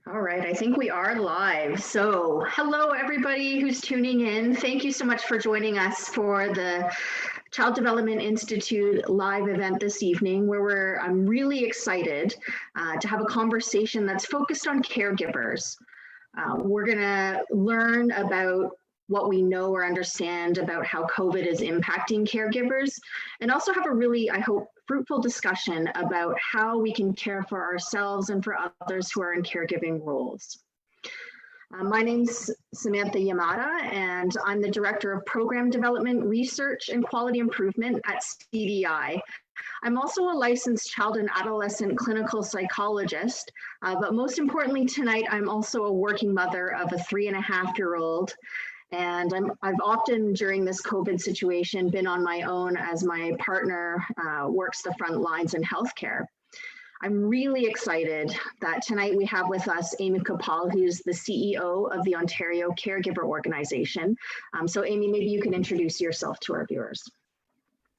All right, I think we are live. So hello, everybody who's tuning in. Thank you so much for joining us for the Child Development Institute live event this evening, where I'm really excited to have a conversation that's focused on caregivers. We're gonna learn about what we know or understand about how COVID is impacting caregivers, and also have a really, I hope, fruitful discussion about how we can care for ourselves and for others who are in caregiving roles. My name's Samantha Yamada, and I'm the Director of Program Development, Research, and Quality Improvement at CDI. I'm also a licensed child and adolescent clinical psychologist, but most importantly tonight, I'm also a working mother of a 3.5-year-old. And I've often during this COVID situation been on my own as my partner works the front lines in healthcare. I'm really excited that tonight we have with us Amy Coupal, who's the CEO of the Ontario Caregiver Organization. So Amy, maybe you can introduce yourself to our viewers.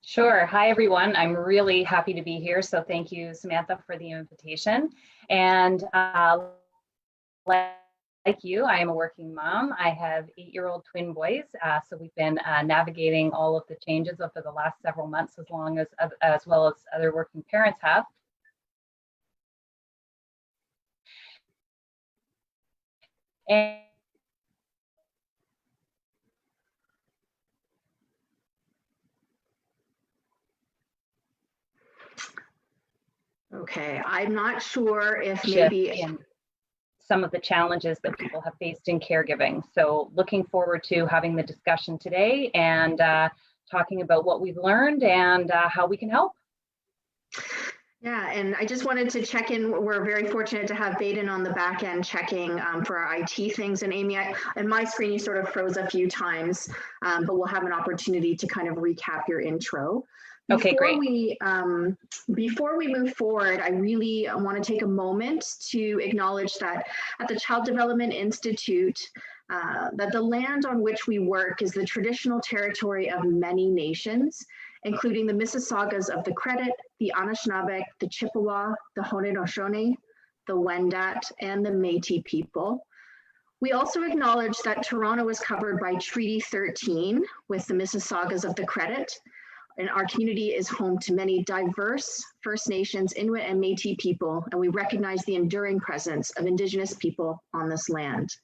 Sure. Hi, everyone. I'm really happy to be here. So thank you, Samantha, for the invitation. And like you, I am a working mom. I have 8-year-old twin boys. So we've been navigating all of the changes over the last several months, as well as other working parents have. And okay, I'm not sure if maybe some of the challenges that people have faced in caregiving. So looking forward to having the discussion today and talking about what we've learned and how we can help. Yeah, and I just wanted to check in. We're very fortunate to have Baden on the back end checking for our IT things. And Amy, and my screen, you sort of froze a few times, but we'll have an opportunity to kind of recap your intro. Okay, great. Before we move forward, I really want to take a moment to acknowledge that at the Child Development Institute, that the land on which we work is the traditional territory of many nations, including the Mississaugas of the Credit, the Anishinaabe, the Chippewa, the Haudenosaunee, the Wendat, and the Métis people. We also acknowledge that Toronto is covered by Treaty 13 with the Mississaugas of the Credit, and our community is home to many diverse First Nations, Inuit, and Métis people, and we recognize the enduring presence of Indigenous people on this land.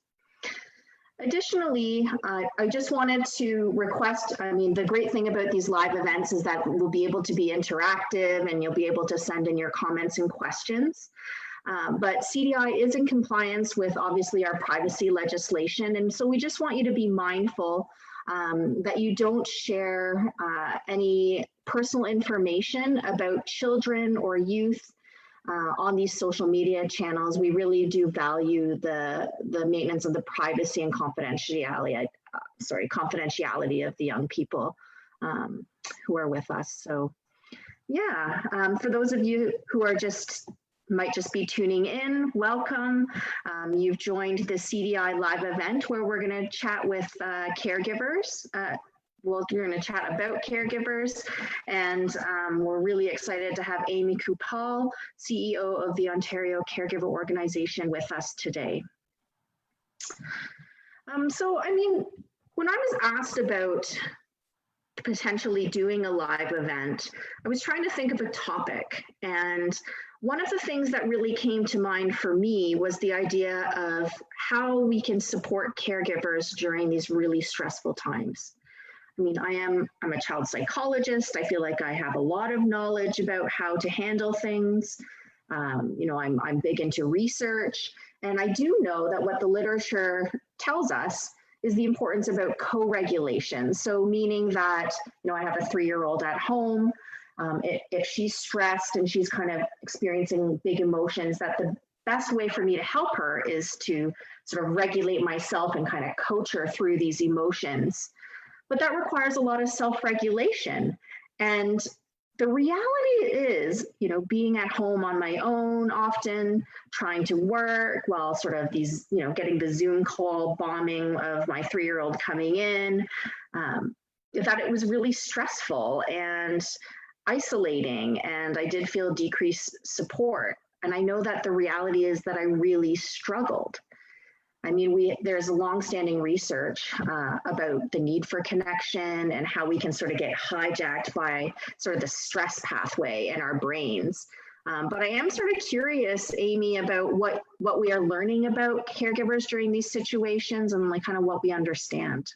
Additionally, I just wanted to request, the great thing about these live events is that we'll be able to be interactive and you'll be able to send in your comments and questions. But CDI is in compliance with obviously our privacy legislation. And so we just want you to be mindful that you don't share any personal information about children or youth on these social media channels. We really do value the maintenance of the privacy and confidentiality of the young people who are with us. So yeah, for those of you who are might just be tuning in, welcome. You've joined the CDI live event where we're going to chat with caregivers. We're going to chat about caregivers, and we're really excited to have Amy Coupal, CEO of the Ontario Caregiver Organization, with us today. So, when I was asked about potentially doing a live event, I was trying to think of a topic, and one of the things that really came to mind for me was the idea of how we can support caregivers during these really stressful times. I'm a child psychologist. I feel like I have a lot of knowledge about how to handle things. I'm big into research, and I do know that what the literature tells us is the importance about co-regulation. So meaning that, I have a 3-year-old at home. If she's stressed and she's kind of experiencing big emotions, that the best way for me to help her is to sort of regulate myself and kind of coach her through these emotions. But that requires a lot of self-regulation. And the reality is, being at home on my own, often trying to work while sort of these, getting the Zoom call bombing of my 3-year-old coming in, that it was really stressful and isolating, and I did feel decreased support. And I know that the reality is that I really struggled. I mean, there's longstanding research about the need for connection and how we can sort of get hijacked by sort of the stress pathway in our brains. But I am sort of curious, Amy, about what we are learning about caregivers during these situations and like kind of what we understand.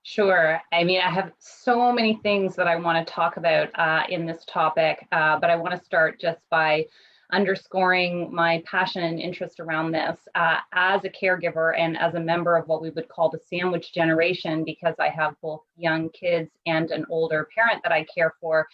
Sure. I mean, I have so many things that I want to talk about in this topic, but I want to start just by underscoring my passion and interest around this as a caregiver and as a member of what we would call the sandwich generation, because I have both young kids and an older parent that I care for.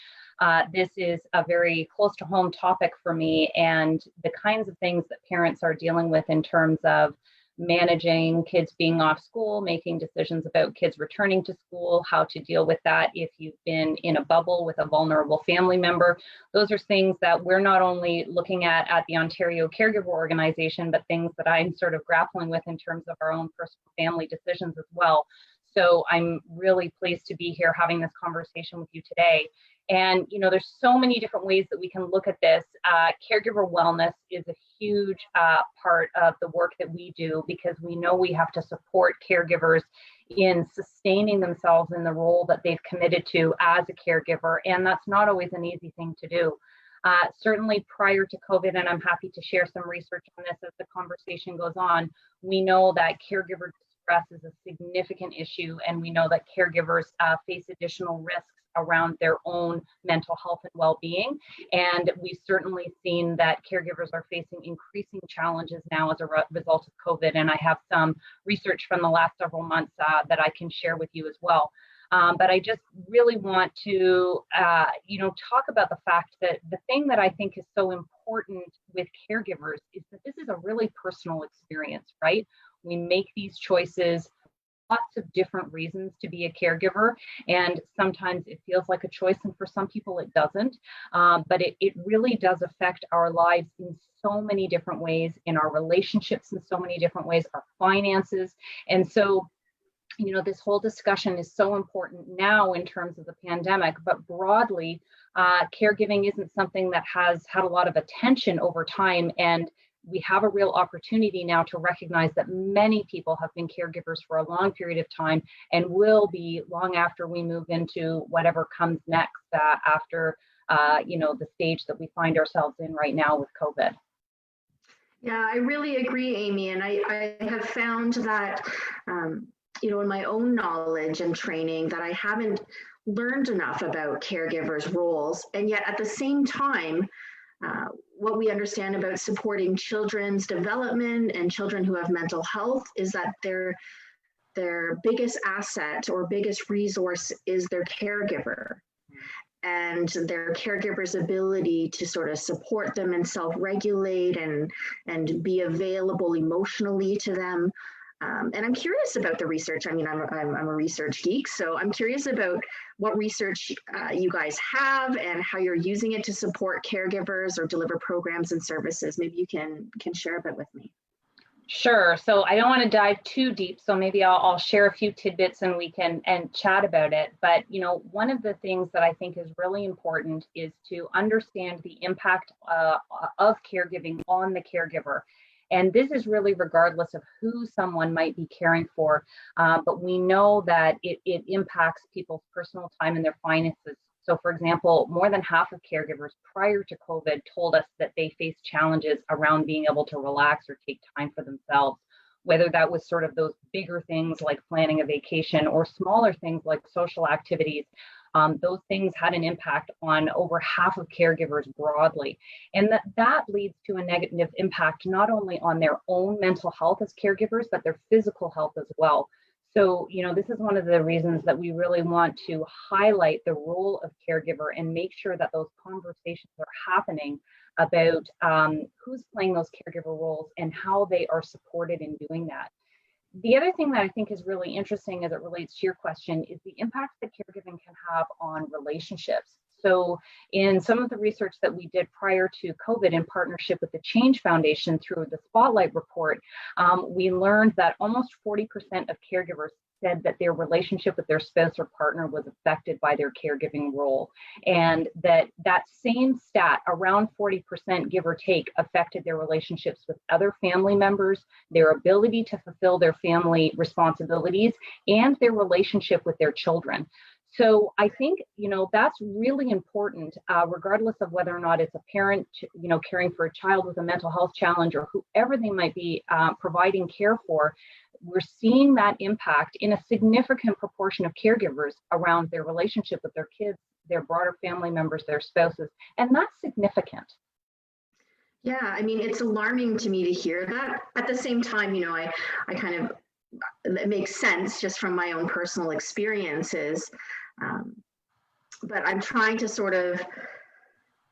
This is a very close to home topic for me, and the kinds of things that parents are dealing with in terms of managing kids being off school, making decisions about kids returning to school, how to deal with that if you've been in a bubble with a vulnerable family member. Those are things that we're not only looking at the Ontario Caregiver Organization, but things that I'm sort of grappling with in terms of our own personal family decisions as well. So I'm really pleased to be here having this conversation with you today. And, you know, there's so many different ways that we can look at this. Caregiver wellness is a huge part of the work that we do, because we know we have to support caregivers in sustaining themselves in the role that they've committed to as a caregiver. And that's not always an easy thing to do. Certainly prior to COVID, and I'm happy to share some research on this as the conversation goes on, we know that caregiver stress is a significant issue, and we know that caregivers face additional risks around their own mental health and well-being. And we've certainly seen that caregivers are facing increasing challenges now as a result of COVID. And I have some research from the last several months that I can share with you as well. But I just really want to, talk about the fact that the thing that I think is so important with caregivers is that this is a really personal experience, right? We make these choices lots of different reasons to be a caregiver, and sometimes it feels like a choice, and for some people it doesn't, but it really does affect our lives in so many different ways, in our relationships in so many different ways, our finances. And so, you know, this whole discussion is so important now in terms of the pandemic, but broadly, caregiving isn't something that has had a lot of attention over time, and we have a real opportunity now to recognize that many people have been caregivers for a long period of time and will be long after we move into whatever comes next after, the stage that we find ourselves in right now with COVID. Yeah, I really agree, Amy. And I have found that, in my own knowledge and training, that I haven't learned enough about caregivers' roles. And yet at the same time, what we understand about supporting children's development and children who have mental health is that their biggest asset or biggest resource is their caregiver, and their caregiver's ability to sort of support them and self-regulate and be available emotionally to them. And I'm curious about the research. I mean, I'm a research geek, so I'm curious about what research you guys have and how you're using it to support caregivers or deliver programs and services. Maybe you can share a bit with me. Sure. So I don't want to dive too deep, so maybe I'll share a few tidbits and we can chat about it. But one of the things that I think is really important is to understand the impact of caregiving on the caregiver. And this is really regardless of who someone might be caring for, but we know that it impacts people's personal time and their finances. So for example, more than half of caregivers prior to COVID told us that they faced challenges around being able to relax or take time for themselves, whether that was sort of those bigger things like planning a vacation or smaller things like social activities. Those things had an impact on over half of caregivers broadly. And that leads to a negative impact, not only on their own mental health as caregivers, but their physical health as well. So, this is one of the reasons that we really want to highlight the role of caregiver and make sure that those conversations are happening about who's playing those caregiver roles and how they are supported in doing that. The other thing that I think is really interesting as it relates to your question is the impact that caregiving can have on relationships. So in some of the research that we did prior to COVID in partnership with the Change Foundation through the Spotlight report, we learned that almost 40% of caregivers said that their relationship with their spouse or partner was affected by their caregiving role, and that same stat, around 40%, give or take, affected their relationships with other family members, their ability to fulfill their family responsibilities, and their relationship with their children. So I think, that's really important, regardless of whether or not it's a parent, caring for a child with a mental health challenge or whoever they might be providing care for. We're seeing that impact in a significant proportion of caregivers around their relationship with their kids, their broader family members, their spouses, and that's significant. Yeah, I mean, it's alarming to me to hear that. At the same time, I kind of, it makes sense just from my own personal experiences. But I'm trying to sort of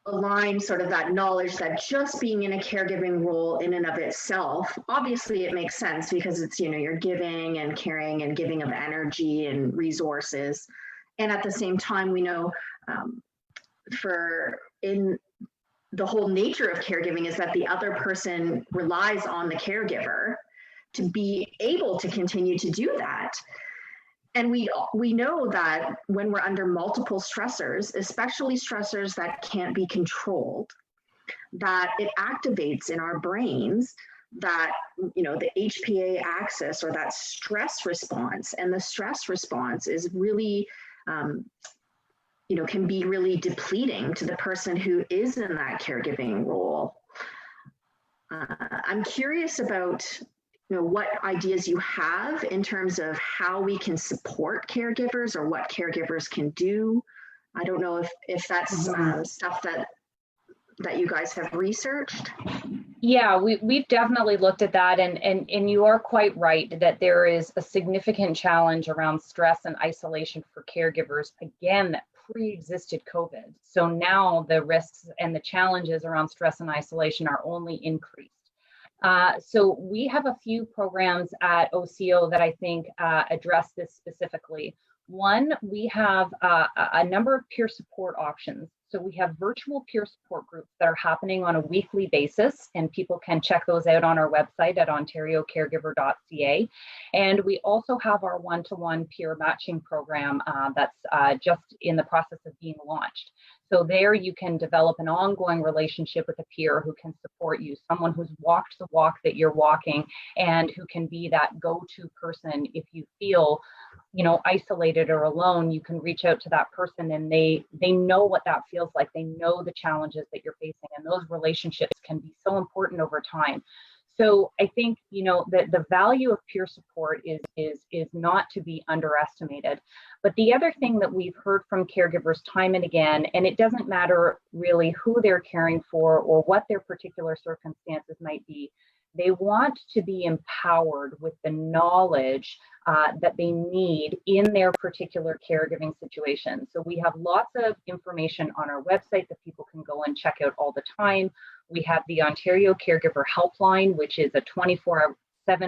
align sort of that knowledge that just being in a caregiving role in and of itself, obviously it makes sense because it's, you're giving and caring and giving of energy and resources. And at the same time, we know in the whole nature of caregiving is that the other person relies on the caregiver to be able to continue to do that. And we know that when we're under multiple stressors, especially stressors that can't be controlled, that it activates in our brains that, the HPA axis or that stress response. And the stress response is really, can be really depleting to the person who is in that caregiving role. I'm curious about what ideas you have in terms of how we can support caregivers or what caregivers can do. I don't know if that's stuff that you guys have researched. Yeah, we've definitely looked at that, and you are quite right that there is a significant challenge around stress and isolation for caregivers, again, that pre-existed COVID. So now the risks and the challenges around stress and isolation are only increased. So we have a few programs at OCO that I think address this specifically. One, we have a number of peer support options. So we have virtual peer support groups that are happening on a weekly basis, and people can check those out on our website at ontariocaregiver.ca. And we also have our one-to-one peer matching program that's just in the process of being launched. So there you can develop an ongoing relationship with a peer who can support you, someone who's walked the walk that you're walking and who can be that go-to person. If you feel, isolated or alone, you can reach out to that person and they know what that feels like. They know the challenges that you're facing, and those relationships can be so important over time. So I think, that the value of peer support is not to be underestimated. But the other thing that we've heard from caregivers time and again, and it doesn't matter really who they're caring for or what their particular circumstances might be, they want to be empowered with the knowledge that they need in their particular caregiving situation. So we have lots of information on our website that people can go and check out all the time. We have the Ontario Caregiver Helpline, which is a 24/7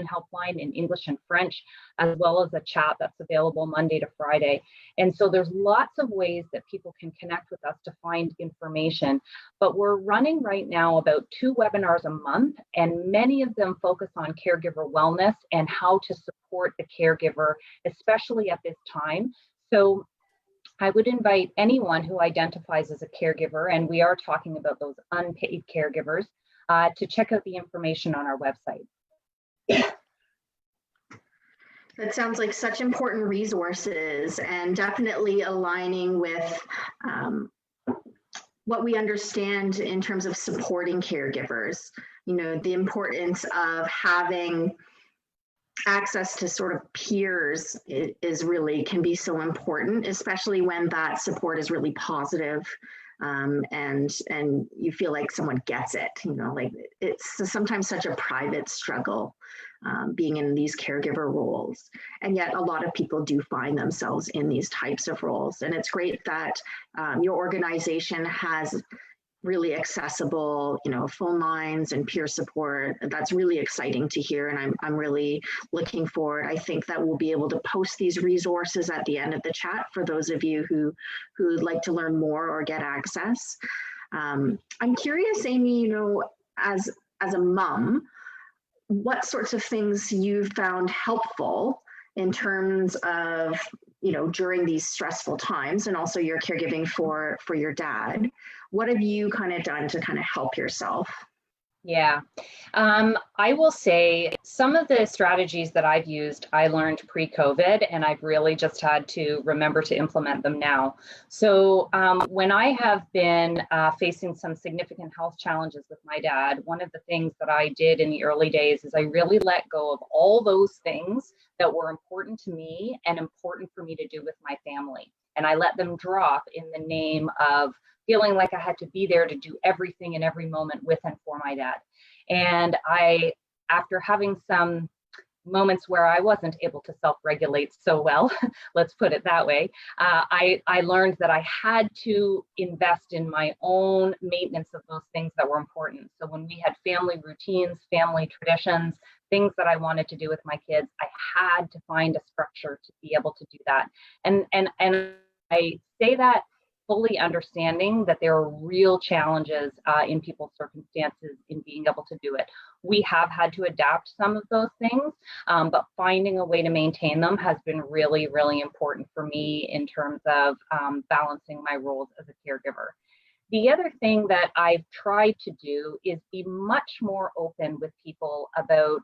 helpline in English and French, as well as a chat that's available Monday to Friday. And so there's lots of ways that people can connect with us to find information. But we're running right now about 2 webinars a month, and many of them focus on caregiver wellness and how to support the caregiver, especially at this time. So I would invite anyone who identifies as a caregiver, and we are talking about those unpaid caregivers, to check out the information on our website. That sounds like such important resources, and definitely aligning with what we understand in terms of supporting caregivers. The importance of having access to sort of peers is really can be so important, especially when that support is really positive, and you feel like someone gets it. Like it's sometimes such a private struggle being in these caregiver roles, and yet a lot of people do find themselves in these types of roles. And it's great that your organization has really accessible, phone lines and peer support. That's really exciting to hear, and I'm really looking forward. I think that we'll be able to post these resources at the end of the chat for those of you who'd like to learn more or get access. I'm curious, Amy, as a mom, what sorts of things you've found helpful in terms of, during these stressful times, and also your caregiving for your dad. What have you kind of done to kind of help yourself? Yeah, I will say some of the strategies that I've used, I learned pre-COVID, and I've really just had to remember to implement them now. So when I have been facing some significant health challenges with my dad, one of the things that I did in the early days is I really let go of all those things that were important to me and important for me to do with my family. And I let them drop in the name of feeling like I had to be there to do everything in every moment with and for my dad. And after having some moments where I wasn't able to self-regulate so well, let's put it that way, I learned that I had to invest in my own maintenance of those things that were important. So when we had family routines, family traditions, things that I wanted to do with my kids, I had to find a structure to be able to do that. And I say that fully understanding that there are real challenges in people's circumstances in being able to do it. We have had to adapt some of those things, but finding a way to maintain them has been really, really important for me in terms of balancing my roles as a caregiver. The other thing that I've tried to do is be much more open with people about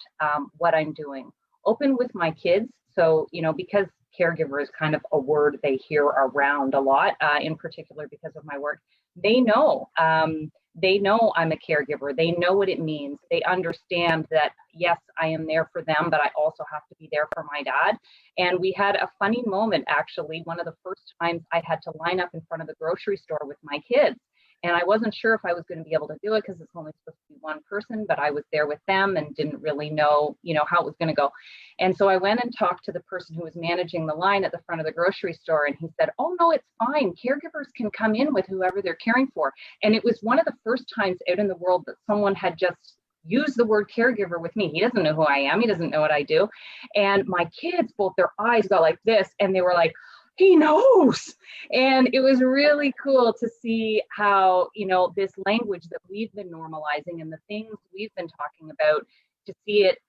what I'm doing. Open with my kids. So, because caregiver is kind of a word they hear around a lot, in particular because of my work. They know I'm a caregiver. They know what it means. They understand that, yes, I am there for them, but I also have to be there for my dad. And we had a funny moment, actually, one of the first times I had to line up in front of the grocery store with my kids. And I wasn't sure if I was going to be able to do it because it's only supposed to be one person, but I was there with them and didn't really know, how it was going to go. And so I went and talked to the person who was managing the line at the front of the grocery store. And he said, "Oh, no, it's fine. Caregivers can come in with whoever they're caring for." And it was one of the first times out in the world that someone had just used the word caregiver with me. He doesn't know who I am. He doesn't know what I do. And my kids, both their eyes got like this, and they were like, "He knows." And it was really cool to see how, this language that we've been normalizing and the things we've been talking about, to see it,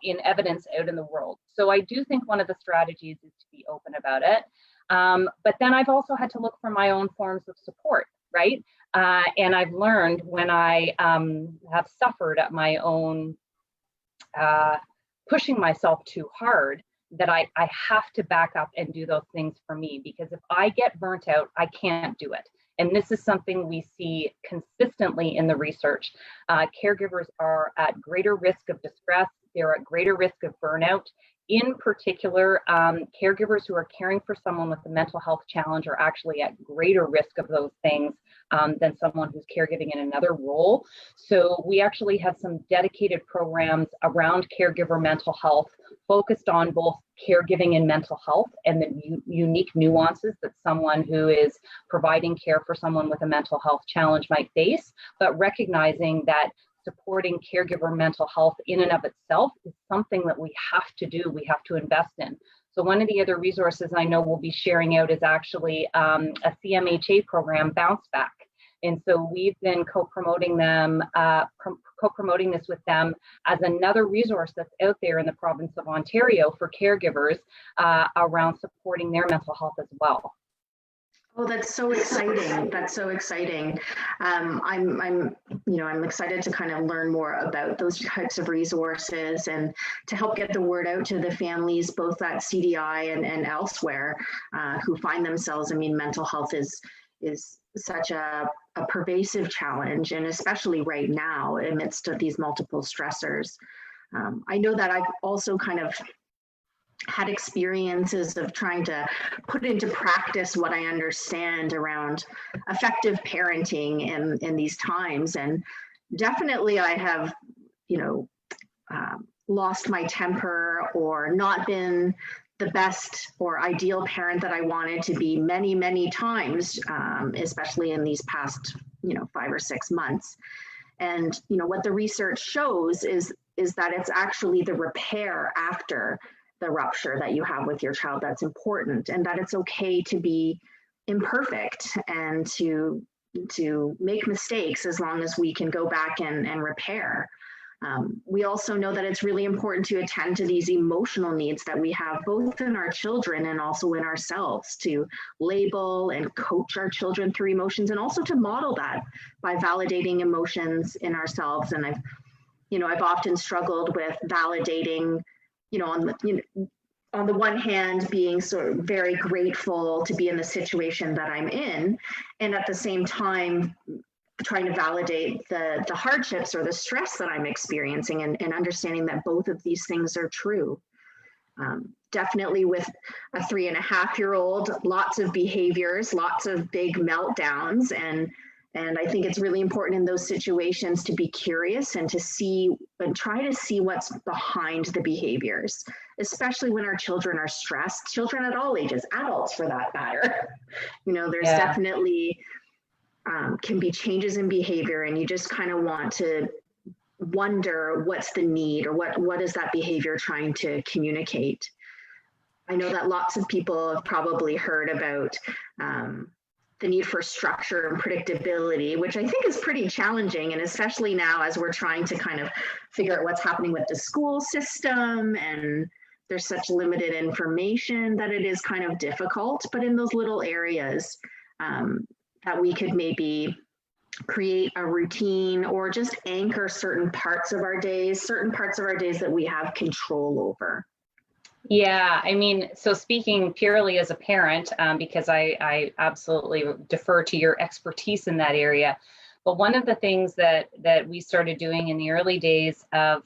in evidence out in the world. So I do think one of the strategies is to be open about it. But then I've also had to look for my own forms of support, right? And I've learned when I have suffered at my own pushing myself too hard, that I have to back up and do those things for me, because if I get burnt out, I can't do it. And this is something we see consistently in the research. Caregivers are at greater risk of distress. They're at greater risk of burnout. In particular, caregivers who are caring for someone with a mental health challenge are actually at greater risk of those things than someone who's caregiving in another role. So we actually have some dedicated programs around caregiver mental health, focused on both caregiving and mental health and the unique nuances that someone who is providing care for someone with a mental health challenge might face, but recognizing that supporting caregiver mental health in and of itself is something that we have to do, we have to invest in. So one of the other resources I know we'll be sharing out is actually a CMHA program, Bounce Back. And so we've been co-promoting this with them as another resource that's out there in the province of Ontario for caregivers around supporting their mental health as well. Oh, that's so exciting. That's so exciting. I'm excited to kind of learn more about those types of resources and to help get the word out to the families, both at CDI and elsewhere, who find themselves. I mean, mental health is such a pervasive challenge, and especially right now amidst of these multiple stressors. I know that I've also kind of had experiences of trying to put into practice what I understand around effective parenting in these times. And definitely I have, lost my temper or not been the best or ideal parent that I wanted to be many, many times, especially in these past, 5 or 6 months. And, what the research shows is that it's actually the repair after the rupture that you have with your child that's important, and that it's okay to be imperfect and to make mistakes as long as we can go back and repair. We also know that it's really important to attend to these emotional needs that we have both in our children and also in ourselves, to label and coach our children through emotions, and also to model that by validating emotions in ourselves. And I've often struggled with validating, on the one hand, being sort of very grateful to be in the situation that I'm in, and at the same time, trying to validate the hardships or the stress that I'm experiencing, and understanding that both of these things are true. Definitely with a 3.5-year-old, lots of behaviors, lots of big meltdowns, and I think it's really important in those situations to be curious and try to see what's behind the behaviors, especially when our children are stressed, children at all ages, adults for that matter. There's definitely can be changes in behavior, and you just kind of want to wonder what's the need, or what is that behavior trying to communicate. I know that lots of people have probably heard about the need for structure and predictability, which I think is pretty challenging, and especially now as we're trying to kind of figure out what's happening with the school system, and there's such limited information that it is kind of difficult. But in those little areas, that we could maybe create a routine or just anchor certain parts of our days that we have control over. Yeah, so speaking purely as a parent, because I absolutely defer to your expertise in that area, but one of the things that we started doing in the early days of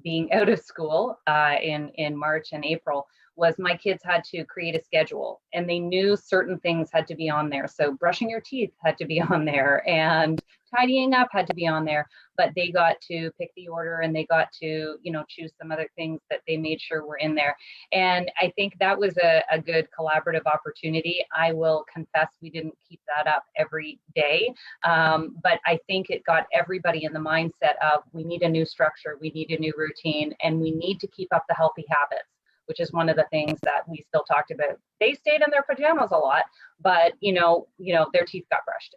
being out of school in March and April was my kids had to create a schedule, and they knew certain things had to be on there. So brushing your teeth had to be on there, and tidying up had to be on there, but they got to pick the order, and they got to, choose some other things that they made sure were in there. And I think that was a good collaborative opportunity. I will confess we didn't keep that up every day, but I think it got everybody in the mindset of, we need a new structure, we need a new routine, and we need to keep up the healthy habits, which is one of the things that we still talked about. They stayed in their pajamas a lot, but their teeth got brushed.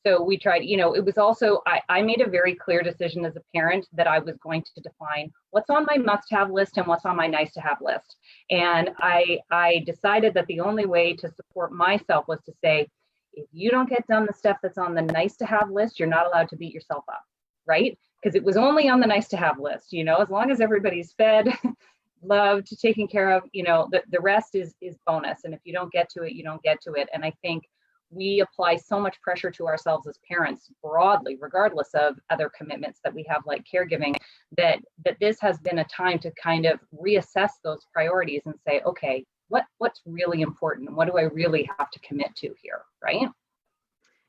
So we tried, it was also, I made a very clear decision as a parent that I was going to define what's on my must-have list and what's on my nice-to-have list. And I decided that the only way to support myself was to say, if you don't get done the stuff that's on the nice-to-have list, you're not allowed to beat yourself up, right? Because it was only on the nice-to-have list, as long as everybody's fed, loved, taken care of, the rest is bonus. And if you don't get to it, you don't get to it. And I think we apply so much pressure to ourselves as parents broadly, regardless of other commitments that we have like caregiving, that this has been a time to kind of reassess those priorities and say, okay, what's really important? What do I really have to commit to here, right?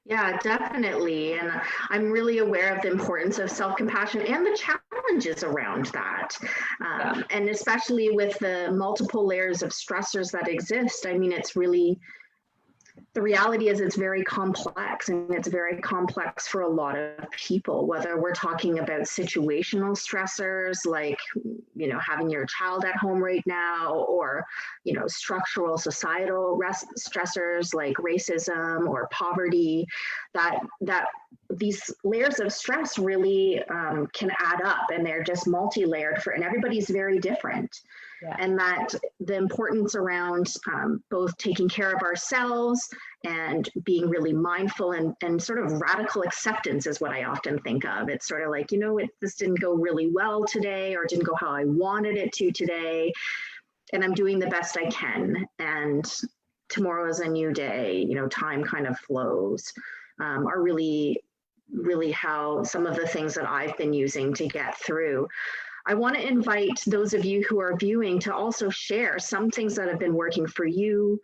Yeah, definitely. And I'm really aware of the importance of self-compassion and the challenges around that. And especially with the multiple layers of stressors that exist, it's really, the reality is it's very complex, and it's very complex for a lot of people, whether we're talking about situational stressors like, having your child at home right now, or, structural societal stressors like racism or poverty, that these layers of stress really can add up, and they're just multi-layered and everybody's very different. Yeah. And that the importance around both taking care of ourselves and being really mindful and sort of radical acceptance is what I often think of. It's sort of like, this didn't go really well today, or didn't go how I wanted it to today, and I'm doing the best I can. And tomorrow is a new day, time kind of flows, are really, really how some of the things that I've been using to get through. I want to invite those of you who are viewing to also share some things that have been working for you,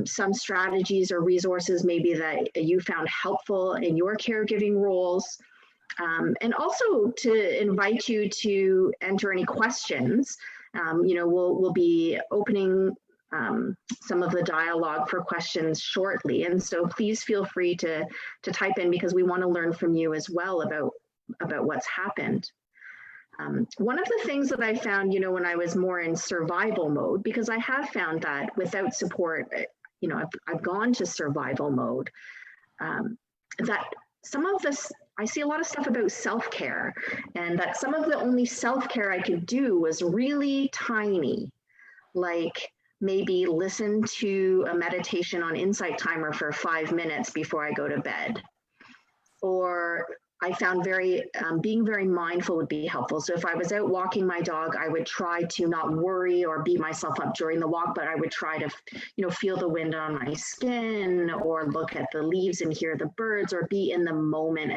some strategies or resources maybe that you found helpful in your caregiving roles, and also to invite you to enter any questions We'll be opening some of the dialogue for questions shortly. And so please feel free to type in, because we want to learn from you as well about what's happened. One of the things that I found, when I was more in survival mode, because I have found that without support, I've gone to survival mode, that some of this, I see a lot of stuff about self-care, and that some of the only self-care I could do was really tiny, like maybe listen to a meditation on Insight Timer for 5 minutes before I go to bed. Or I found being very mindful would be helpful. So if I was out walking my dog, I would try to not worry or beat myself up during the walk, but I would try to, feel the wind on my skin, or look at the leaves and hear the birds, or be in the moment,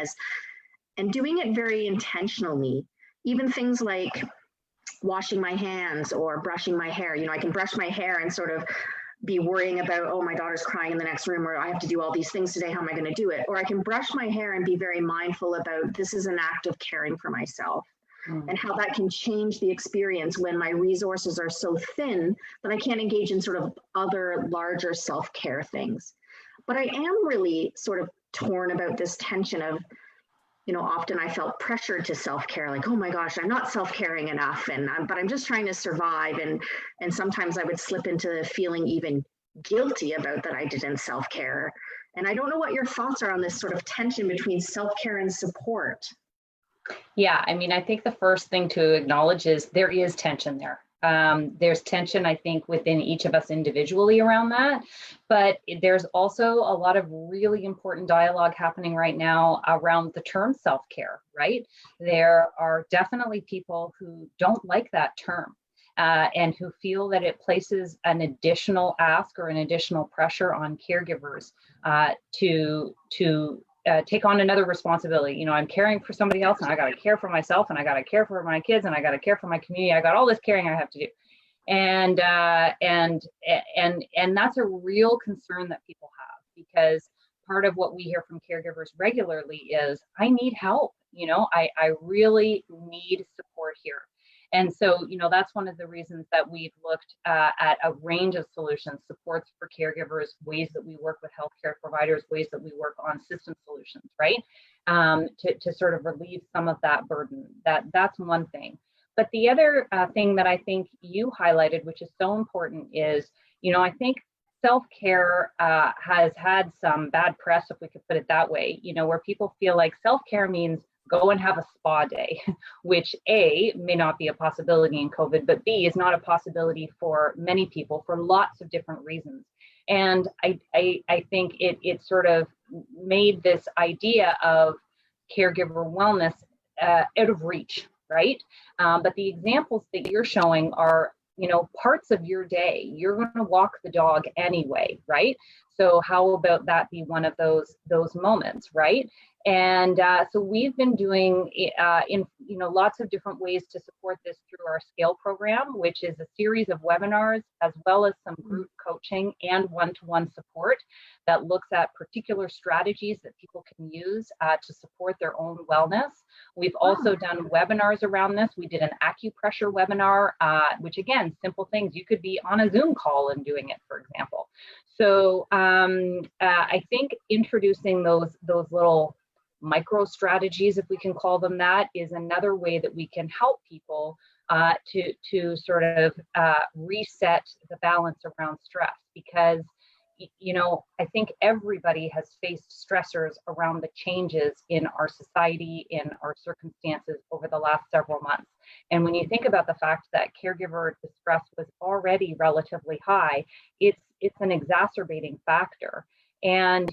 and doing it very intentionally. Even things like washing my hands or brushing my hair. I can brush my hair and sort of be worrying about, oh, my daughter's crying in the next room, or I have to do all these things today, how am I going to do it? Or I can brush my hair and be very mindful about, this is an act of caring for myself, and how that can change the experience when my resources are so thin that I can't engage in sort of other larger self-care things. But I am really sort of torn about this tension of, often I felt pressured to self-care, like, oh my gosh, I'm not self-caring enough, but I'm just trying to survive. And sometimes I would slip into feeling even guilty about that I didn't self-care. And I don't know what your thoughts are on this sort of tension between self-care and support. Yeah, I think the first thing to acknowledge is there is tension there. There's tension, I think, within each of us individually around that, but there's also a lot of really important dialogue happening right now around the term self-care, right? There are definitely people who don't like that term, and who feel that it places an additional ask or an additional pressure on caregivers to take on another responsibility. I'm caring for somebody else, and I got to care for myself, and I got to care for my kids, and I got to care for my community. I got all this caring I have to do. And that's a real concern that people have, because part of what we hear from caregivers regularly is, I need help. I really need support here. And so, that's one of the reasons that we've looked at a range of solutions, supports for caregivers, ways that we work with healthcare providers, ways that we work on system solutions, right? To sort of relieve some of that burden. That's one thing. But the other thing that I think you highlighted, which is so important, is, I think self-care has had some bad press, if we could put it that way, where people feel like self-care means go and have a spa day, which A, may not be a possibility in COVID, but B, is not a possibility for many people for lots of different reasons. And I think it sort of made this idea of caregiver wellness out of reach, right? But the examples that you're showing are, parts of your day. You're going to walk the dog anyway, right? So how about that be one of those moments, right? And so we've been doing in lots of different ways to support this through our SCALE program, which is a series of webinars, as well as some group coaching and one-to-one support that looks at particular strategies that people can use to support their own wellness. We've also done webinars around this. We did an acupressure webinar, which again, simple things. You could be on a Zoom call and doing it, for example. So I think introducing those little micro strategies, if we can call them that, is another way that we can help people to sort of reset the balance around stress, because I think everybody has faced stressors around the changes in our society, in our circumstances over the last several months. And when you think about the fact that caregiver distress was already relatively high, it's an exacerbating factor. And,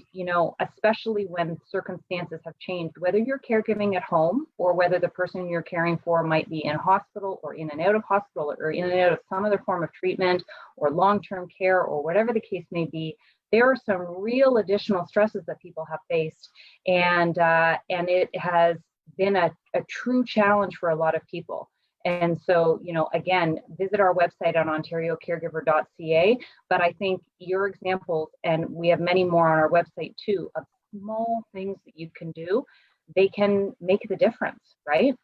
especially when circumstances have changed, whether you're caregiving at home or whether the person you're caring for might be in hospital or in and out of hospital or in and out of some other form of treatment or long-term care or whatever the case may be, there are some real additional stresses that people have faced. And it has been a true challenge for a lot of people. And so, again, visit our website on ontariocaregiver.ca. But I think your examples, and we have many more on our website too, of small things that you can do, they can make the difference, right?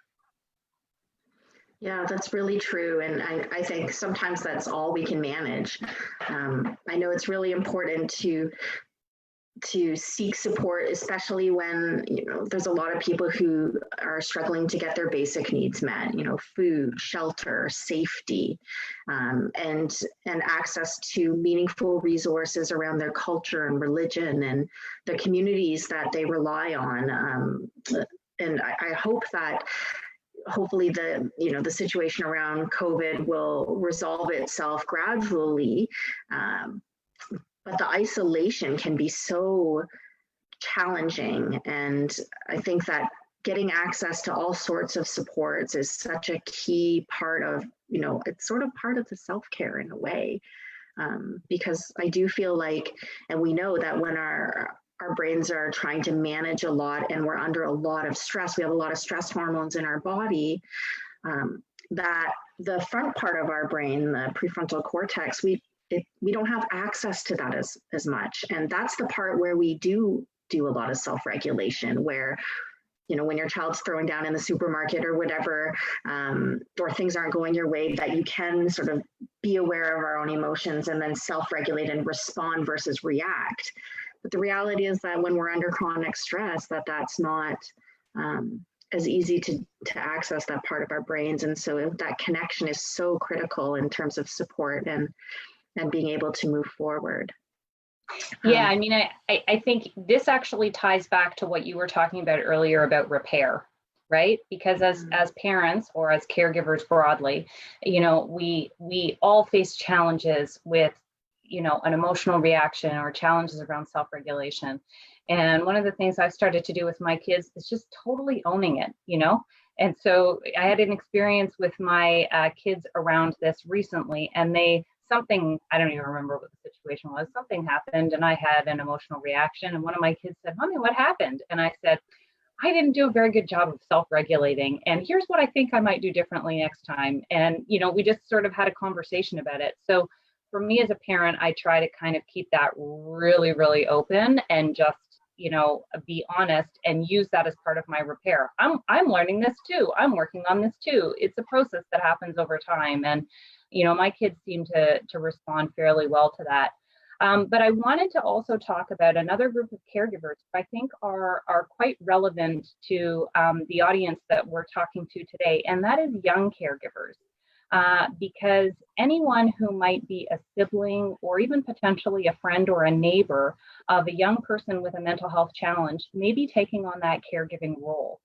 Yeah, that's really true. And I think sometimes that's all we can manage. I know it's really important to seek support, especially when, there's a lot of people who are struggling to get their basic needs met, food, shelter, safety, and access to meaningful resources around their culture and religion and the communities that they rely on. And I hope that hopefully the situation around COVID will resolve itself gradually. But the isolation can be so challenging. And I think that getting access to all sorts of supports is such a key part of, it's sort of part of the self-care in a way. Because I do feel like, and we know that when our brains are trying to manage a lot and we're under a lot of stress, we have a lot of stress hormones in our body, that the front part of our brain, the prefrontal cortex, we don't have access to that as much. And that's the part where we do a lot of self-regulation, where, when your child's throwing down in the supermarket or whatever, or things aren't going your way, that you can sort of be aware of our own emotions and then self-regulate and respond versus react. But the reality is that when we're under chronic stress, that's not as easy to access that part of our brains. And so that connection is so critical in terms of support and being able to move forward. Yeah, I mean, I think this actually ties back to what you were talking about earlier about repair, right? Because as parents or as caregivers broadly, we all face challenges with, an emotional reaction or challenges around self-regulation. And one of the things I've started to do with my kids is just totally owning it, And so I had an experience with my kids around this recently, and something, I don't even remember what the situation was, something happened and I had an emotional reaction. And one of my kids said, "Mommy, what happened?" And I said, "I didn't do a very good job of self-regulating. And here's what I think I might do differently next time." And, we just sort of had a conversation about it. So for me as a parent, I try to kind of keep that really, really open and just, be honest and use that as part of my repair. I'm learning this too. I'm working on this too. It's a process that happens over time. And my kids seem to respond fairly well to that. But I wanted to also talk about another group of caregivers who I think are quite relevant to the audience that we're talking to today, and that is young caregivers. Because anyone who might be a sibling or even potentially a friend or a neighbor of a young person with a mental health challenge may be taking on that caregiving role.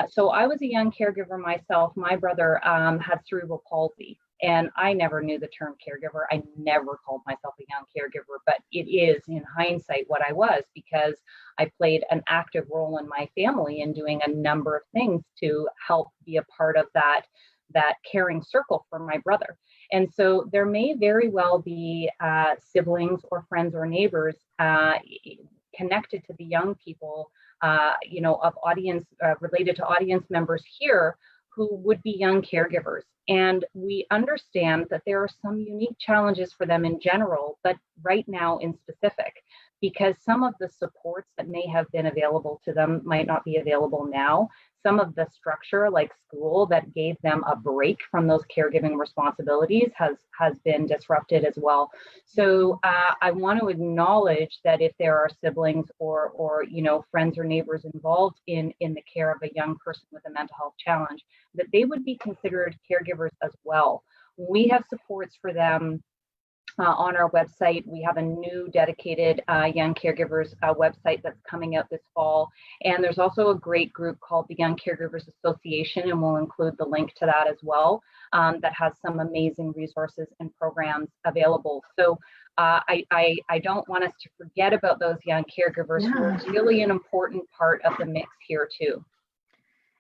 So I was a young caregiver myself. My brother had cerebral palsy. And I never knew the term caregiver. I never called myself a young caregiver, but it is in hindsight what I was, because I played an active role in my family in doing a number of things to help be a part of that caring circle for my brother. And so there may very well be siblings or friends or neighbors connected to the young people, of audience, related to audience members here, who would be young caregivers. And we understand that there are some unique challenges for them in general, but right now in specific, because some of the supports that may have been available to them might not be available now. Some of the structure, like school, that gave them a break from those caregiving responsibilities has been disrupted as well. So I want to acknowledge that if there are siblings or friends or neighbors involved in the care of a young person with a mental health challenge, that they would be considered caregivers as well. We have supports for them on our website. We have a new dedicated Young Caregivers website that's coming out this fall. And there's also a great group called the Young Caregivers Association, and we'll include the link to that as well, that has some amazing resources and programs available. So I don't want us to forget about those young caregivers who are really an important part of the mix here too.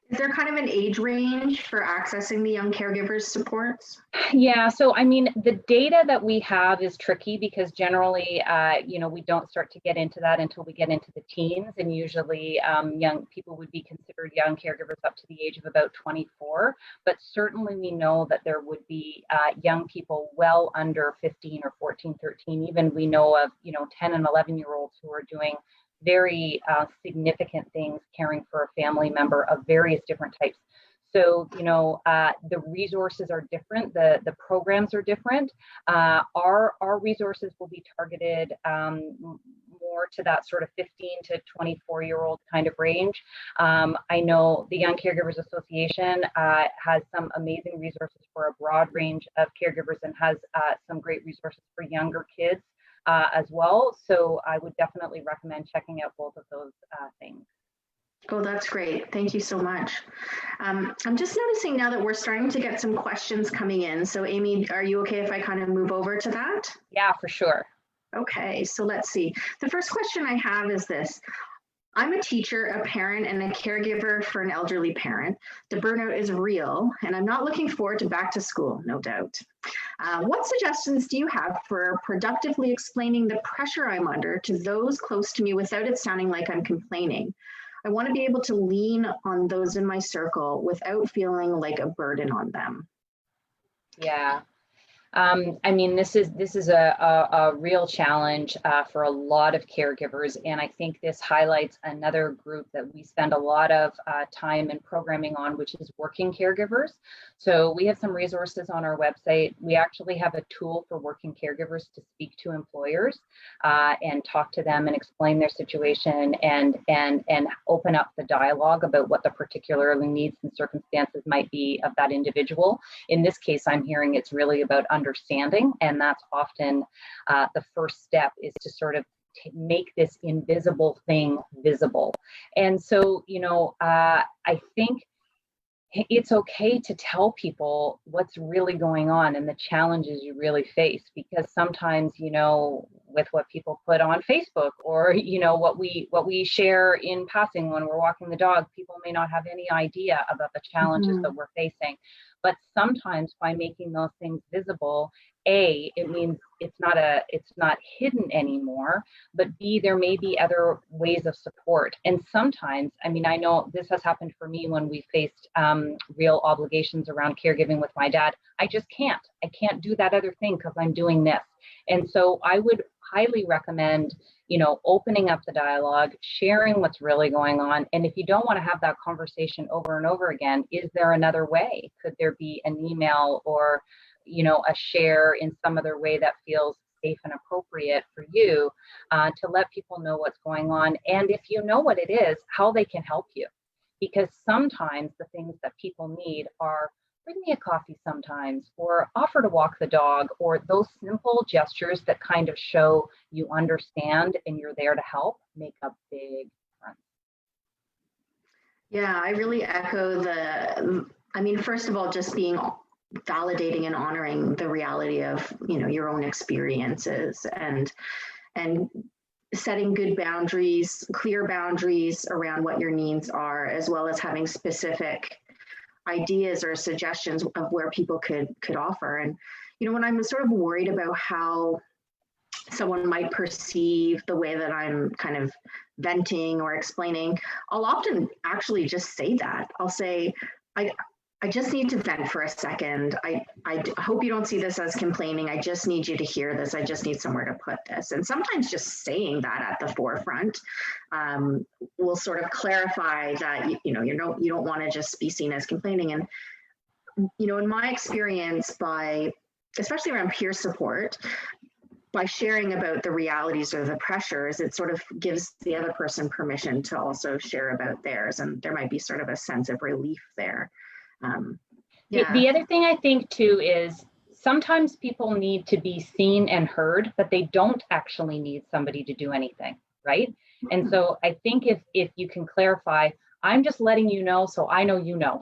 Is there kind of an age range for accessing the young caregivers supports? Yeah, so I mean, the data that we have is tricky because generally, we don't start to get into that until we get into the teens, and usually young people would be considered young caregivers up to the age of about 24. But certainly we know that there would be young people well under 15 or 14, 13. Even we know of 10 and 11-year-olds who are doing very significant things caring for a family member of various different types. So, the resources are different, the programs are different. Our resources will be targeted more to that sort of 15 to 24-year-old kind of range. I know the Young Caregivers Association has some amazing resources for a broad range of caregivers and has some great resources for younger kids as well. So I would definitely recommend checking out both of those things. Oh, that's great. Thank you so much. I'm just noticing now that we're starting to get some questions coming in. So Amy, are you okay if I kind of move over to that? Yeah, for sure. Okay, so let's see. The first question I have is this. I'm a teacher, a parent, and a caregiver for an elderly parent. The burnout is real, and I'm not looking forward to back to school, no doubt. What suggestions do you have for productively explaining the pressure I'm under to those close to me without it sounding like I'm complaining? I want to be able to lean on those in my circle without feeling like a burden on them. Yeah. I mean, this is a real challenge for a lot of caregivers, and I think this highlights another group that we spend a lot of time and programming on, which is working caregivers. So we have some resources on our website. We actually have a tool for working caregivers to speak to employers and talk to them and explain their situation and open up the dialogue about what the particular needs and circumstances might be of that individual. In this case, I'm hearing it's really about understanding, and that's often the first step, is to sort of make this invisible thing visible. And so, I think it's okay to tell people what's really going on and the challenges you really face, because sometimes, with what people put on Facebook or, what we share in passing when we're walking the dog, people may not have any idea about the challenges that we're facing. But sometimes by making those things visible, A, it means it's not hidden anymore, but B, there may be other ways of support. And sometimes, I mean, I know this has happened for me when we faced real obligations around caregiving with my dad. I can't do that other thing because I'm doing this. And so I would highly recommend, opening up the dialogue, sharing what's really going on. And if you don't want to have that conversation over and over again, is there another way? Could there be an email or, a share in some other way that feels safe and appropriate for you to let people know what's going on? And if you know what it is, how they can help you. Because sometimes the things that people need are bring me a coffee sometimes, or offer to walk the dog, or those simple gestures that kind of show you understand and you're there to help make a big difference. Yeah, I really echo first of all, just being validating and honoring the reality of, your own experiences and setting good boundaries, clear boundaries around what your needs are, as well as having specific ideas or suggestions of where people could offer. And, when I'm sort of worried about how someone might perceive the way that I'm kind of venting or explaining, I'll often actually just say that. I'll say, I just need to vent for a second. I hope you don't see this as complaining. I just need you to hear this. I just need somewhere to put this. And sometimes just saying that at the forefront will sort of clarify that, you don't want to just be seen as complaining. And, in my experience, especially around peer support, by sharing about the realities or the pressures, it sort of gives the other person permission to also share about theirs. And there might be sort of a sense of relief there. The other thing I think too is sometimes people need to be seen and heard, but they don't actually need somebody to do anything, right? And so I think if you can clarify, I'm just letting you know so I know you know,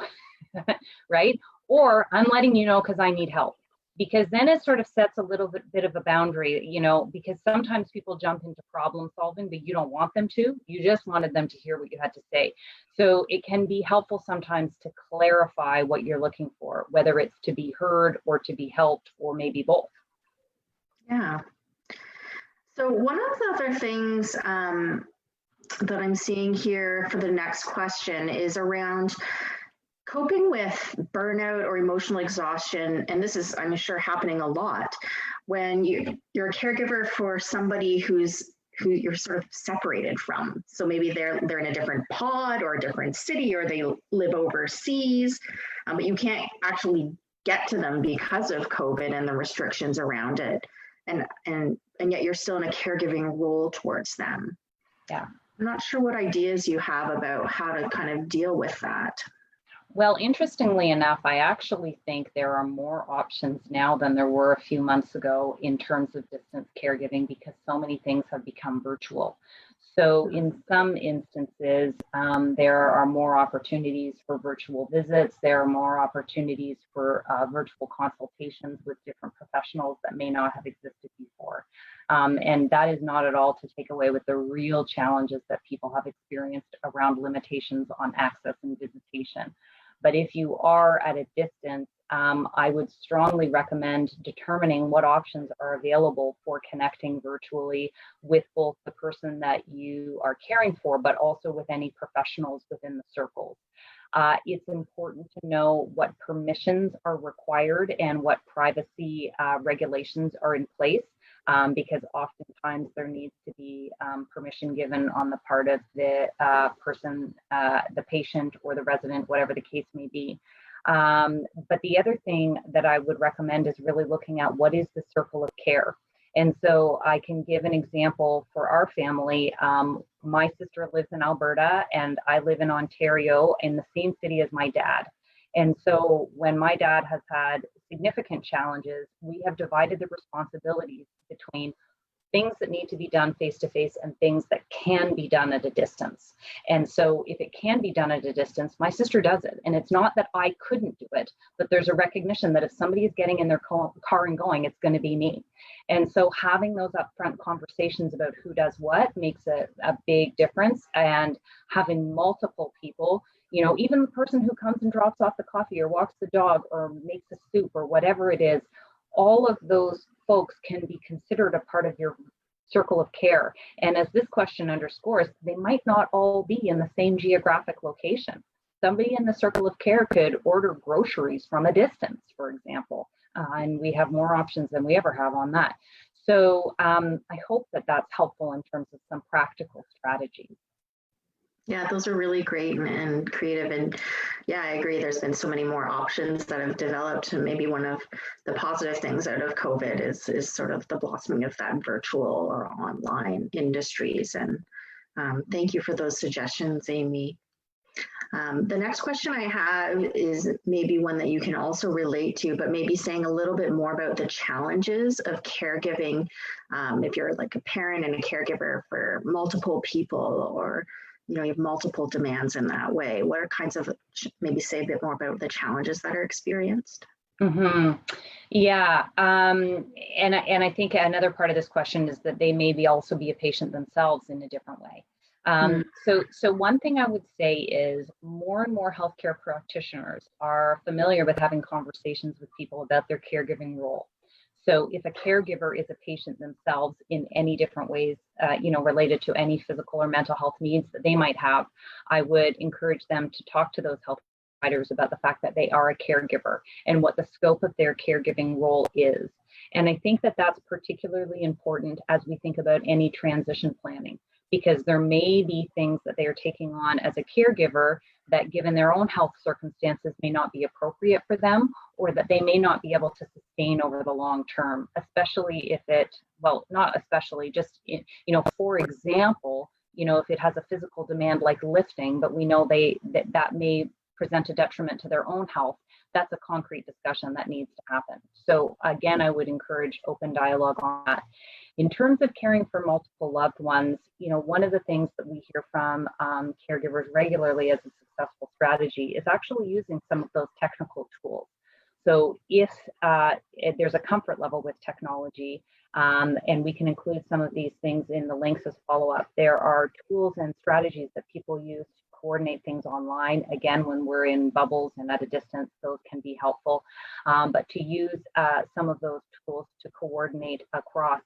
right? Or I'm letting you know because I need help. Because then it sort of sets a little bit of a boundary, because sometimes people jump into problem solving, but you don't want them to. You just wanted them to hear what you had to say. So it can be helpful sometimes to clarify what you're looking for, whether it's to be heard or to be helped or maybe both. Yeah. So one of the other things that I'm seeing here for the next question is around coping with burnout or emotional exhaustion. And this is, I'm sure, happening a lot when you're a caregiver for somebody who's who you're sort of separated from. So maybe they're in a different pod or a different city, or they live overseas, but you can't actually get to them because of COVID and the restrictions around it. And yet you're still in a caregiving role towards them. Yeah. I'm not sure what ideas you have about how to kind of deal with that. Well, interestingly enough, I actually think there are more options now than there were a few months ago in terms of distance caregiving, because so many things have become virtual. So in some instances, there are more opportunities for virtual visits. There are more opportunities for virtual consultations with different professionals that may not have existed before. And that is not at all to take away with the real challenges that people have experienced around limitations on access and visitation. But if you are at a distance, I would strongly recommend determining what options are available for connecting virtually with both the person that you are caring for, but also with any professionals within the circles. It's important to know what permissions are required and what privacy regulations are in place, because oftentimes there needs to be permission given on the part of the person, the patient or the resident, whatever the case may be. But the other thing that I would recommend is really looking at what is the circle of care. And so I can give an example for our family. My sister lives in Alberta and I live in Ontario, in the same city as my dad. And so when my dad has had significant challenges, we have divided the responsibilities between things that need to be done face-to-face and things that can be done at a distance. And so if it can be done at a distance, my sister does it. And it's not that I couldn't do it, but there's a recognition that if somebody is getting in their car and going, it's going to be me. And so having those upfront conversations about who does what makes a big difference. And having multiple people, you know, even the person who comes and drops off the coffee or walks the dog or makes a soup or whatever it is, all of those folks can be considered a part of your circle of care. And as this question underscores, they might not all be in the same geographic location. Somebody in the circle of care could order groceries from a distance, for example, and we have more options than we ever have on that. So I hope that that's helpful in terms of some practical strategies. Yeah, those are really great and creative. And yeah, I agree. There's been so many more options that have developed. And maybe one of the positive things out of COVID is sort of the blossoming of that virtual or online industries. And thank you for those suggestions, Amy. The next question I have is maybe one that you can also relate to, but maybe saying a little bit more about the challenges of caregiving. If you're like a parent and a caregiver for multiple people, or you know, you have multiple demands in that way. What are kinds of, maybe say a bit more about the challenges that are experienced? Mm-hmm. Yeah. And I think another part of this question is that they maybe also be a patient themselves in a different way. So one thing I would say is more and more healthcare practitioners are familiar with having conversations with people about their caregiving role. So if a caregiver is a patient themselves in any different ways, you know, related to any physical or mental health needs that they might have, I would encourage them to talk to those health providers about the fact that they are a caregiver and what the scope of their caregiving role is. And I think that that's particularly important as we think about any transition planning, because there may be things that they are taking on as a caregiver that, given their own health circumstances, may not be appropriate for them, or that they may not be able to sustain over the long term, especially if it, well, not especially, just, you know, for example, you know, if it has a physical demand like lifting, but we know that may present a detriment to their own health, that's a concrete discussion that needs to happen. So again, I would encourage open dialogue on that. In terms of caring for multiple loved ones, you know, one of the things that we hear from caregivers regularly as a successful strategy is actually using some of those technical tools. So if there's a comfort level with technology, and we can include some of these things in the links as follow-up, there are tools and strategies that people use to coordinate things online. Again, when we're in bubbles and at a distance, those can be helpful. But to use some of those tools to coordinate across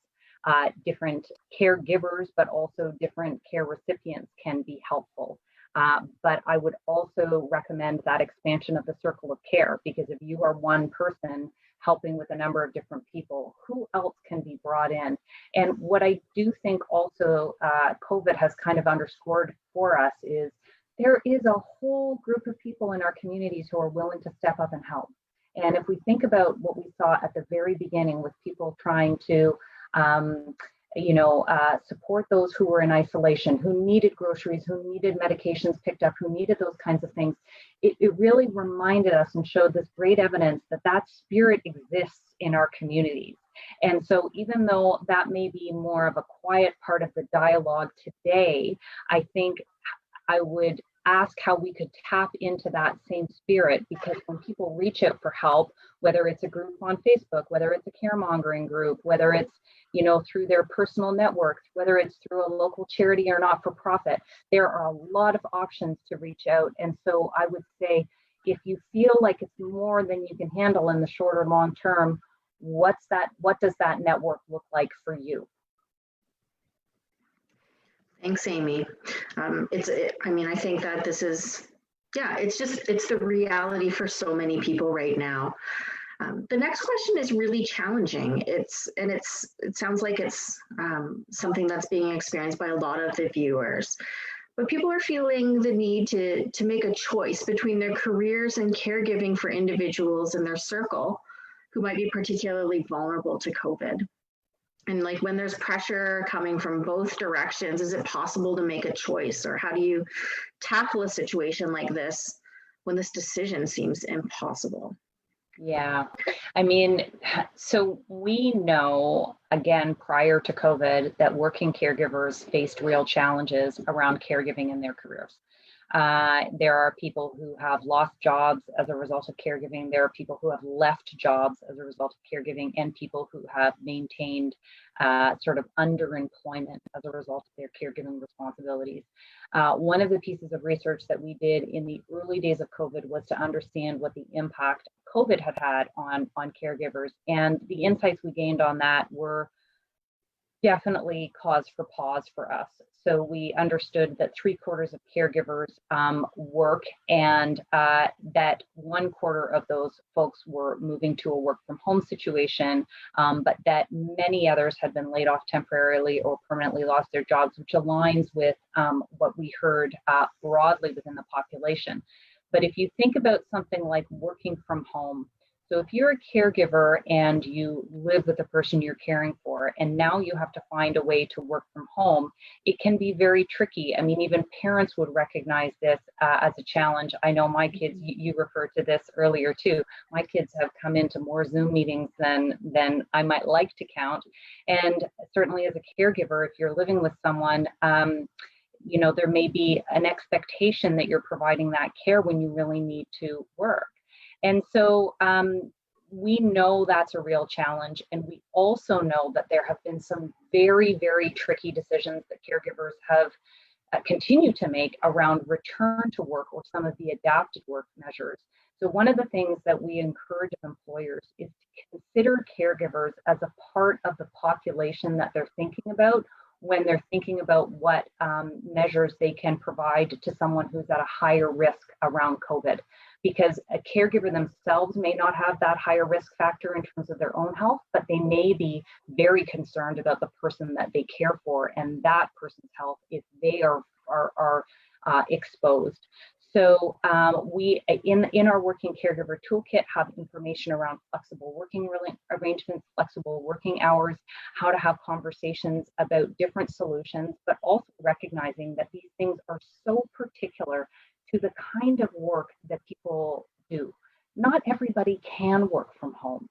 different caregivers, but also different care recipients can be helpful. But I would also recommend that expansion of the circle of care, because if you are one person, helping with a number of different people. Who else can be brought in? And what I do think also COVID has kind of underscored for us is there is a whole group of people in our communities who are willing to step up and help. And if we think about what we saw at the very beginning with people trying to support those who were in isolation, who needed groceries, who needed medications picked up, who needed those kinds of things, it really reminded us and showed this great evidence that that spirit exists in our communities. And so even though that may be more of a quiet part of the dialogue today, I think I would ask how we could tap into that same spirit, because when people reach out for help, whether it's a group on Facebook, whether it's a caremongering group, whether it's through their personal networks, whether it's through a local charity or not-for-profit, there are a lot of options to reach out. And so I would say, if you feel like it's more than you can handle in the short or long term, what does that network look like for you? Thanks, Amy. I think that this is, it's the reality for so many people right now. The next question is really challenging. It sounds like it's something that's being experienced by a lot of the viewers. But people are feeling the need to make a choice between their careers and caregiving for individuals in their circle who might be particularly vulnerable to COVID. And like, when there's pressure coming from both directions, is it possible to make a choice? Or how do you tackle a situation like this when this decision seems impossible? Yeah, so we know, again, prior to COVID, that working caregivers faced real challenges around caregiving in their careers. There are people who have lost jobs as a result of caregiving. There are people who have left jobs as a result of caregiving, and people who have maintained sort of underemployment as a result of their caregiving responsibilities. One of the pieces of research that we did in the early days of COVID was to understand what the impact COVID had on caregivers. And the insights we gained on that were definitely cause for pause for us. So we understood that 3/4 of caregivers work, and that 1/4 of those folks were moving to a work from home situation, but that many others had been laid off temporarily or permanently lost their jobs, which aligns with what we heard broadly within the population. But if you think about something like working from home, so if you're a caregiver and you live with the person you're caring for, and now you have to find a way to work from home, it can be very tricky. I mean, even parents would recognize this as a challenge. I know my kids, you referred to this earlier too, my kids have come into more Zoom meetings than I might like to count. And certainly as a caregiver, if you're living with someone, there may be an expectation that you're providing that care when you really need to work. And so we know that's a real challenge. And we also know that there have been some very, very tricky decisions that caregivers have continued to make around return to work or some of the adapted work measures. So one of the things that we encourage employers is to consider caregivers as a part of the population that they're thinking about when they're thinking about what measures they can provide to someone who's at a higher risk around COVID. Because a caregiver themselves may not have that higher risk factor in terms of their own health, but they may be very concerned about the person that they care for and that person's health if they are exposed. So we, in our Working Caregiver Toolkit, have information around flexible working arrangements, flexible working hours, how to have conversations about different solutions, but also recognizing that these things are so particular to the kind of work that people do. Not everybody can work from home.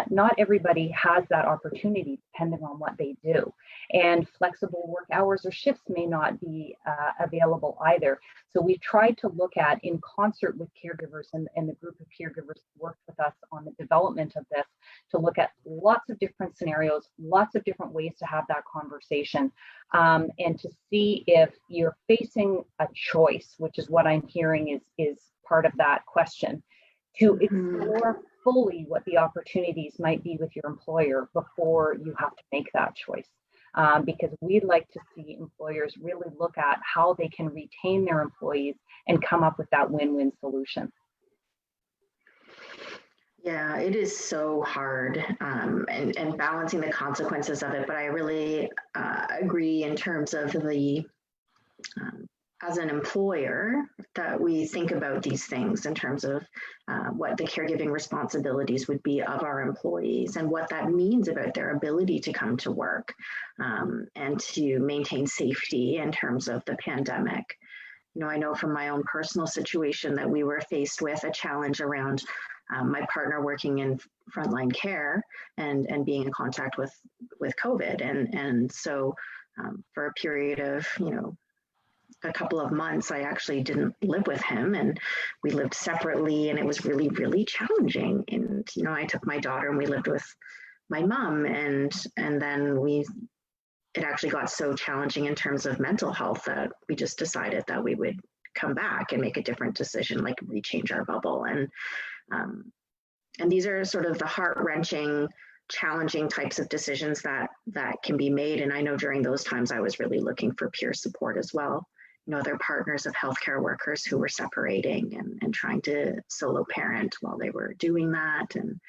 Not everybody has that opportunity depending on what they do. And flexible work hours or shifts may not be available either. So we tried to look at, in concert with caregivers and the group of caregivers who worked with us on the development of this, to look at lots of different scenarios, lots of different ways to have that conversation, and to see if you're facing a choice, which is what I'm hearing is part of that question, to explore fully what the opportunities might be with your employer before you have to make that choice. Because we'd like to see employers really look at how they can retain their employees and come up with that win-win solution. Yeah, it is so hard, and balancing the consequences of it. But I really agree in terms of um, as an employer, that we think about these things in terms of what the caregiving responsibilities would be of our employees and what that means about their ability to come to work, and to maintain safety in terms of the pandemic. I know from my own personal situation that we were faced with a challenge around my partner working in frontline care and being in contact with COVID. And so for a period of, a couple of months, I actually didn't live with him, and we lived separately, and it was really, really challenging. And, I took my daughter and we lived with my mom, and then it actually got so challenging in terms of mental health that we just decided that we would come back and make a different decision, like rechange our bubble. And these are sort of the heart-wrenching, challenging types of decisions that can be made. And I know during those times I was really looking for peer support as well. They're partners of healthcare workers who were separating and trying to solo parent while they were doing that. And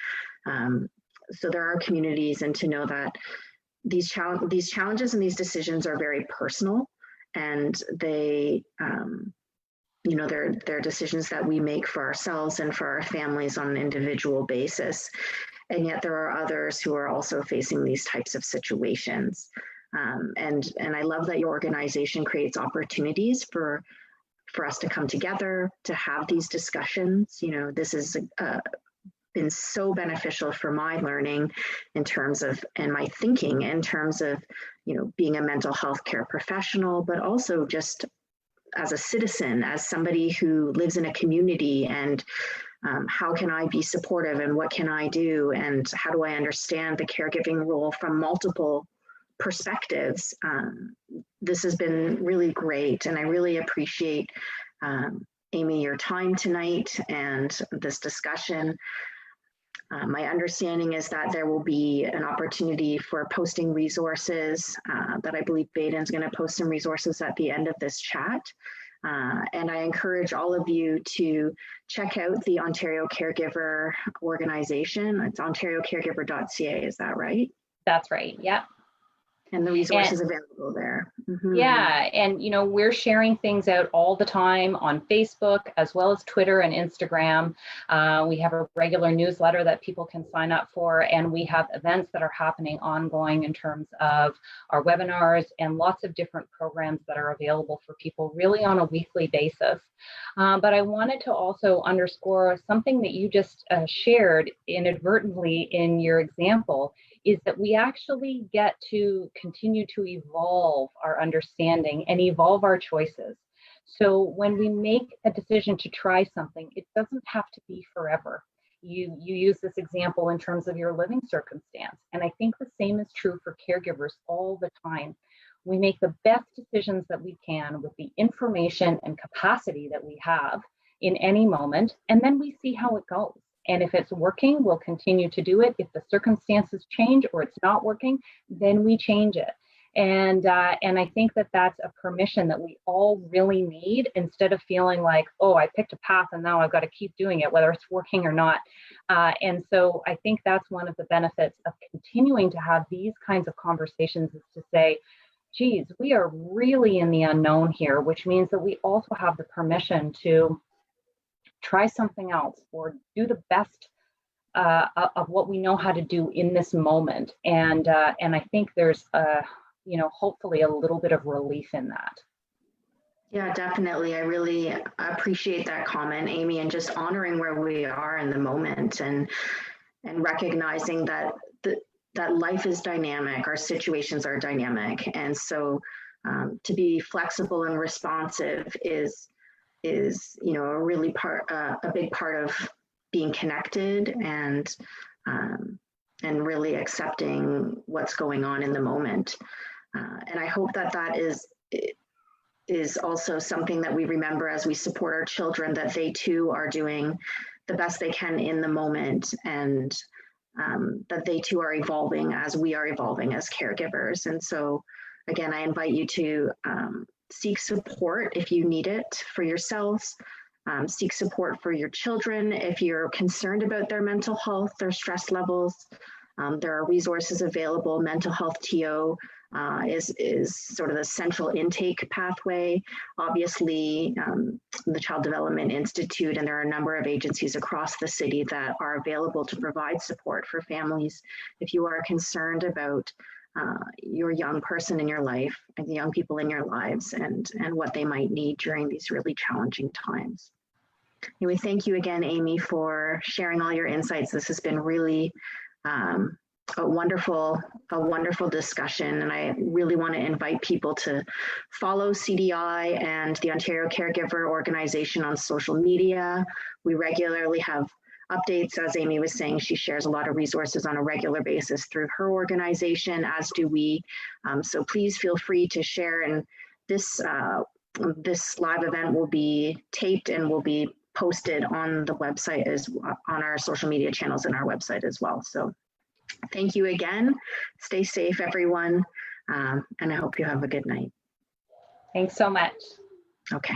so there are communities, and to know that these challenges and these decisions are very personal, and they're decisions that we make for ourselves and for our families on an individual basis. And yet there are others who are also facing these types of situations. And I love that your organization creates opportunities for us to come together, to have these discussions. This is been so beneficial for my learning in terms of, and my thinking in terms of, being a mental health care professional, but also just as a citizen, as somebody who lives in a community, and how can I be supportive, and what can I do, and how do I understand the caregiving role from multiple perspectives. This has been really great, and I really appreciate, Amy, your time tonight and this discussion. My understanding is that there will be an opportunity for posting resources, that I believe Baden's going to post some resources at the end of this chat. And I encourage all of you to check out the Ontario Caregiver organization. It's ontariocaregiver.ca, is that right? That's right, yeah. And the resources available there. Mm-hmm. Yeah, and we're sharing things out all the time on Facebook, as well as Twitter and Instagram. We have a regular newsletter that people can sign up for, and we have events that are happening ongoing in terms of our webinars and lots of different programs that are available for people really on a weekly basis. But I wanted to also underscore something that you just shared inadvertently in your example, is that we actually get to continue to evolve our understanding and evolve our choices. So when we make a decision to try something, it doesn't have to be forever. You use this example in terms of your living circumstance. And I think the same is true for caregivers all the time. We make the best decisions that we can with the information and capacity that we have in any moment, and then we see how it goes. And if it's working, we'll continue to do it. If the circumstances change or it's not working, then we change it. And I think that that's a permission that we all really need, instead of feeling like, oh, I picked a path and now I've got to keep doing it, whether it's working or not. And so I think that's one of the benefits of continuing to have these kinds of conversations, is to say, geez, we are really in the unknown here, which means that we also have the permission to try something else or do the best of what we know how to do in this moment. And I think there's hopefully a little bit of relief in that. Yeah, definitely. I really appreciate that comment, Amy, and just honoring where we are in the moment, and recognizing that that life is dynamic, our situations are dynamic, and so to be flexible and responsive is a really a big part of being connected, and really accepting what's going on in the moment. And I hope that is also something that we remember as we support our children, that they too are doing the best they can in the moment, and that they too are evolving as we are evolving as caregivers. And so again, I invite you to seek support if you need it for yourselves, seek support for your children if you're concerned about their mental health, their stress levels. There are resources available. Mental health TO is sort of the central intake pathway. Obviously, the Child Development Institute, and there are a number of agencies across the city that are available to provide support for families if you are concerned about your young person in your life and the young people in your lives and what they might need during these really challenging times. Anyway, thank you again, Amy, for sharing all your insights. This has been really a wonderful discussion, and I really want to invite people to follow CDI and the Ontario Caregiver Organization on social media. We regularly have updates. As Amy was saying, she shares a lot of resources on a regular basis through her organization, as do we. So please feel free to share, and this live event will be taped and will be posted on the website, on our social media channels and our website as well. So thank you again. Stay safe, everyone. And I hope you have a good night. Thanks so much. Okay.